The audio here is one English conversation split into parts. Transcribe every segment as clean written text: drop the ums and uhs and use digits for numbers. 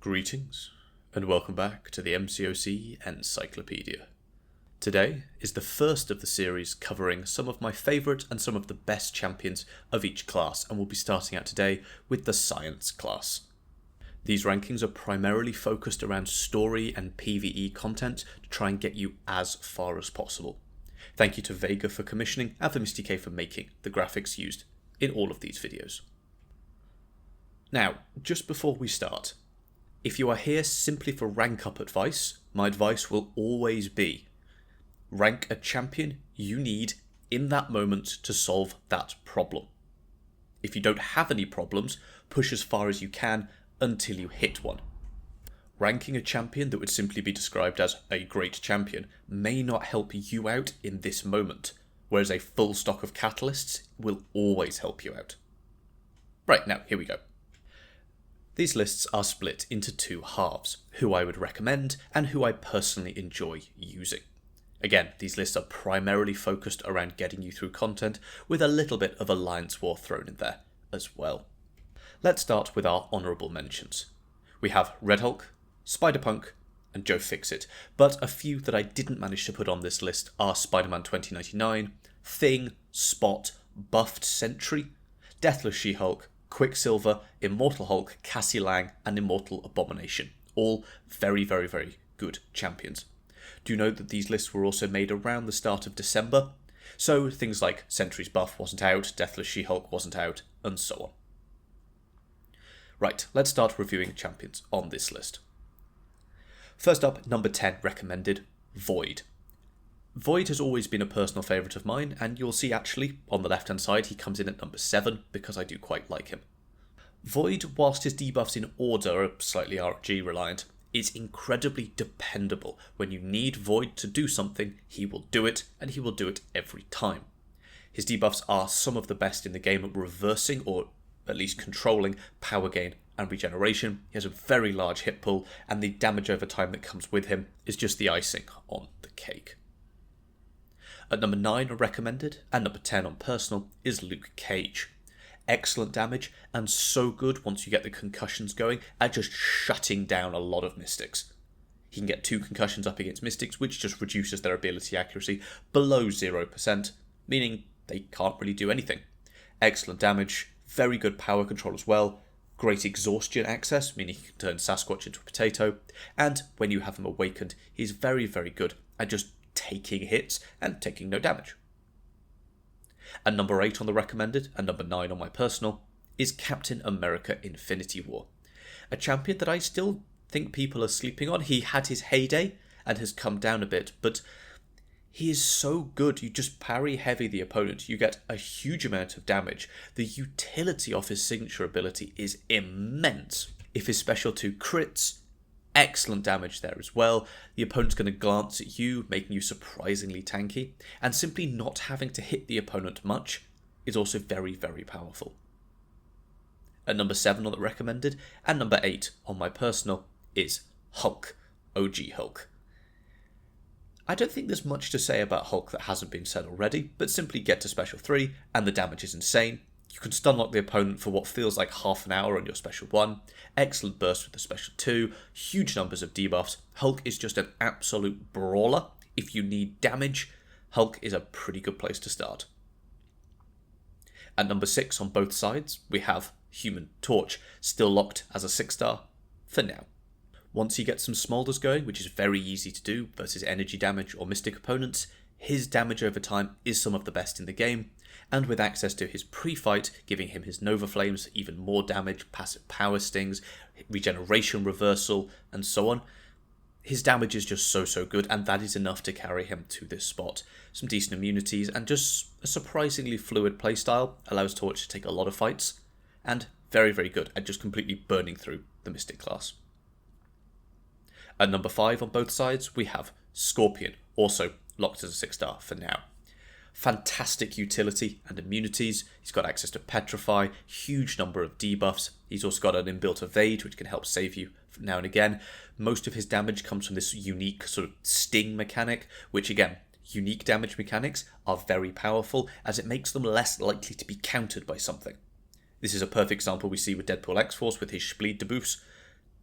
Greetings, and welcome back to the MCOC Encyclopedia. Today is the first of the series covering some of my favourite and some of the best champions of each class, and we'll be starting out today with the Science class. These rankings are primarily focused around story and PvE content to try and get you as far as possible. Thank you to Vega for commissioning and for MCOC for making the graphics used in all of these videos. Now, just before we start, if you are here simply for rank up advice, my advice will always be rank a champion you need in that moment to solve that problem. If you don't have any problems, push as far as you can until you hit one. Ranking a champion that would simply be described as a great champion may not help you out in this moment, whereas a full stock of catalysts will always help you out. Right, now here we go. These lists are split into two halves, who I would recommend and who I personally enjoy using. Again, these lists are primarily focused around getting you through content, with a little bit of Alliance War thrown in there as well. Let's start with our honourable mentions. We have Red Hulk, Spider-Punk, and Joe Fixit, but a few that I didn't manage to put on this list are Spider-Man 2099, Thing, Spot, Buffed Sentry, Deathless She-Hulk, Quicksilver, Immortal Hulk, Cassie Lang, and Immortal Abomination. All very, very, very good champions. Do note that these lists were also made around the start of December, so things like Sentry's buff wasn't out, Deathless She-Hulk wasn't out, and so on. Right, let's start reviewing champions on this list. First up, number 10 recommended, Void. Void has always been a personal favourite of mine, and you'll see actually, on the left hand side, he comes in at number 7, because I do quite like him. Void, whilst his debuffs in order are slightly RNG reliant, is incredibly dependable. When you need Void to do something, he will do it, and he will do it every time. His debuffs are some of the best in the game at reversing, or at least controlling, power gain and regeneration. He has a very large hit pool, and the damage over time that comes with him is just the icing on the cake. At number 9 recommended, and number 10 on personal, is Luke Cage. Excellent damage, and so good once you get the concussions going at just shutting down a lot of Mystics. He can get 2 concussions up against Mystics, which just reduces their ability accuracy below 0%, meaning they can't really do anything. Excellent damage, very good power control as well, great exhaustion access, meaning he can turn Sasquatch into a potato, and when you have him awakened, he's very, very good at just taking hits and taking no damage. And number 8 on the recommended, and number 9 on my personal, is Captain America Infinity War. A champion that I still think people are sleeping on. He had his heyday and has come down a bit, but he is so good. You just parry heavy the opponent, you get a huge amount of damage. The utility of his signature ability is immense. If his special 2 crits, excellent damage there as well. The opponent's going to glance at you, making you surprisingly tanky, and simply not having to hit the opponent much is also very, very powerful. At number 7 on the recommended, and number 8 on my personal, is Hulk, OG Hulk. I don't think there's much to say about Hulk that hasn't been said already, but simply get to special 3, and the damage is insane. You can stunlock the opponent for what feels like half an hour on your special 1. Excellent burst with the special 2. Huge numbers of debuffs. Hulk is just an absolute brawler. If you need damage, Hulk is a pretty good place to start. At number 6 on both sides, we have Human Torch, still locked as a 6-star for now. Once you get some Smolders going, which is very easy to do versus energy damage or mystic opponents, his damage over time is some of the best in the game, and with access to his pre-fight, giving him his Nova Flames, even more damage, passive power stings, regeneration reversal, and so on, his damage is just so good, and that is enough to carry him to this spot. Some decent immunities, and just a surprisingly fluid playstyle allows Torch to take a lot of fights, and very, very good at just completely burning through the Mystic class. At number 5 on both sides, we have Scorpion, also locked as a 6-star for now. Fantastic utility and immunities. He's got access to Petrify, huge number of debuffs. He's also got an inbuilt evade, which can help save you now and again. Most of his damage comes from this unique sort of sting mechanic, which again, unique damage mechanics are very powerful as it makes them less likely to be countered by something. This is a perfect example we see with Deadpool X-Force with his Spleed debuffs.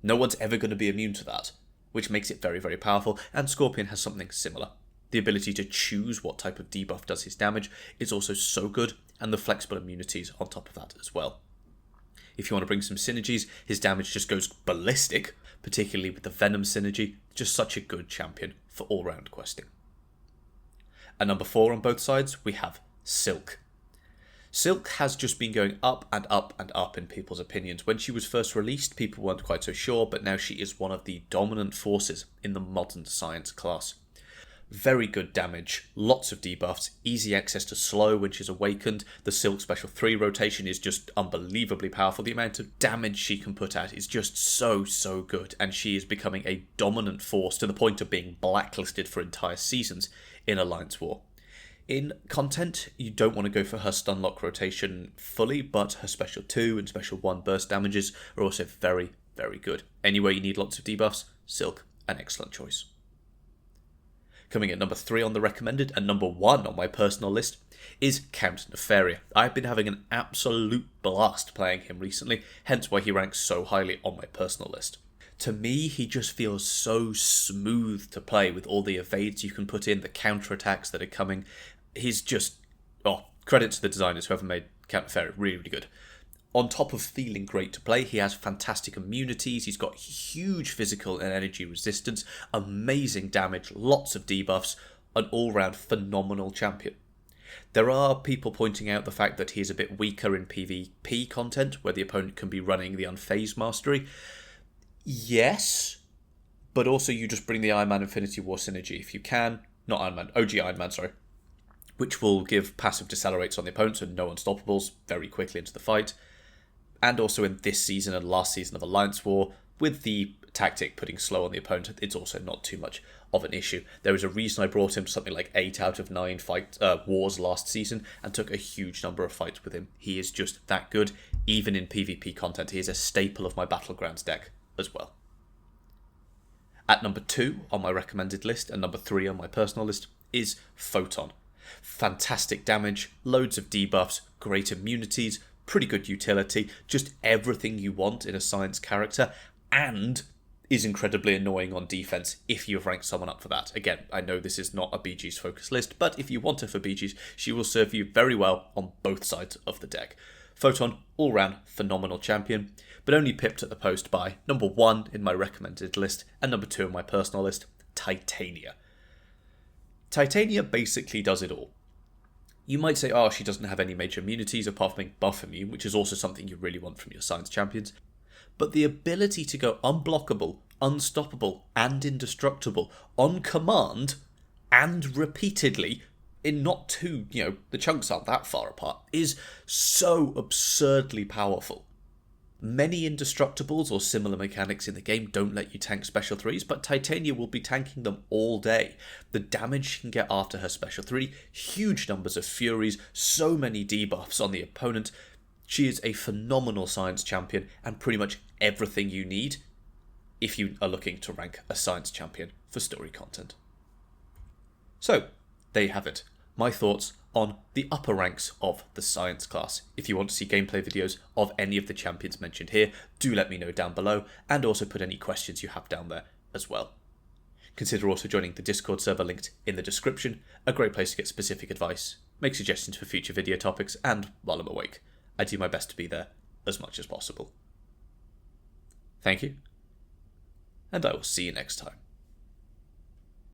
No one's ever going to be immune to that, which makes it very, very powerful, and Scorpion has something similar. The ability to choose what type of debuff does his damage is also so good, and the flexible immunities on top of that as well. If you want to bring some synergies, his damage just goes ballistic, particularly with the Venom synergy. Just such a good champion for all-round questing. At number 4 on both sides, we have Silk. Silk has just been going up and up and up in people's opinions. When she was first released, people weren't quite so sure, but now she is one of the dominant forces in the modern science class. Very good damage, lots of debuffs, easy access to slow when she's awakened. The Silk Special 3 rotation is just unbelievably powerful. The amount of damage she can put out is just so good, and she is becoming a dominant force to the point of being blacklisted for entire seasons in Alliance War. In content, you don't want to go for her Stunlock rotation fully, but her Special 2 and Special 1 burst damages are also very, very good. Anywhere you need lots of debuffs, Silk, an excellent choice. Coming at number 3 on the recommended, and number 1 on my personal list, is Count Nefaria. I've been having an absolute blast playing him recently, hence why he ranks so highly on my personal list. To me, he just feels so smooth to play with all the evades you can put in, the counterattacks that are coming. He's just, credit to the designers, whoever made Count Nefaria, really, really good. On top of feeling great to play, he has fantastic immunities, he's got huge physical and energy resistance, amazing damage, lots of debuffs, an all-round phenomenal champion. There are people pointing out the fact that he's a bit weaker in PvP content, where the opponent can be running the Unfazed Mastery. Yes, but also you just bring the Iron Man Infinity War synergy if you can. Not Iron Man, OG Iron Man, sorry. Which will give passive decelerates on the opponent, so no unstoppables very quickly into the fight. And also in this season and last season of Alliance War, with the tactic putting slow on the opponent, it's also not too much of an issue. There is a reason I brought him to something like 8 out of 9 wars last season and took a huge number of fights with him. He is just that good. Even in PvP content, he is a staple of my Battlegrounds deck as well. At number 2 on my recommended list and number 3 on my personal list is Photon. Fantastic damage, loads of debuffs, great immunities, pretty good utility, just everything you want in a science character, and is incredibly annoying on defense if you've ranked someone up for that. Again, I know this is not a BG's focus list, but if you want her for BG's, she will serve you very well on both sides of the deck. Photon, all-round phenomenal champion, but only pipped at the post by number 1 in my recommended list and number 2 in my personal list, Titania. Titania basically does it all. You might say, she doesn't have any major immunities apart from being buff immune, which is also something you really want from your science champions. But the ability to go unblockable, unstoppable, and indestructible on command, and repeatedly, in not too, the chunks aren't that far apart, is so absurdly powerful. Many indestructibles or similar mechanics in the game don't let you tank Special 3s, but Titania will be tanking them all day. The damage she can get after her Special 3, huge numbers of Furies, so many debuffs on the opponent. She is a phenomenal science champion and pretty much everything you need if you are looking to rank a science champion for story content. So, there you have it. My thoughts on the upper ranks of the science class. If you want to see gameplay videos of any of the champions mentioned here, do let me know down below, and also put any questions you have down there as well. Consider also joining the Discord server linked in the description, a great place to get specific advice, make suggestions for future video topics, and while I'm awake, I do my best to be there as much as possible. Thank you, and I will see you next time.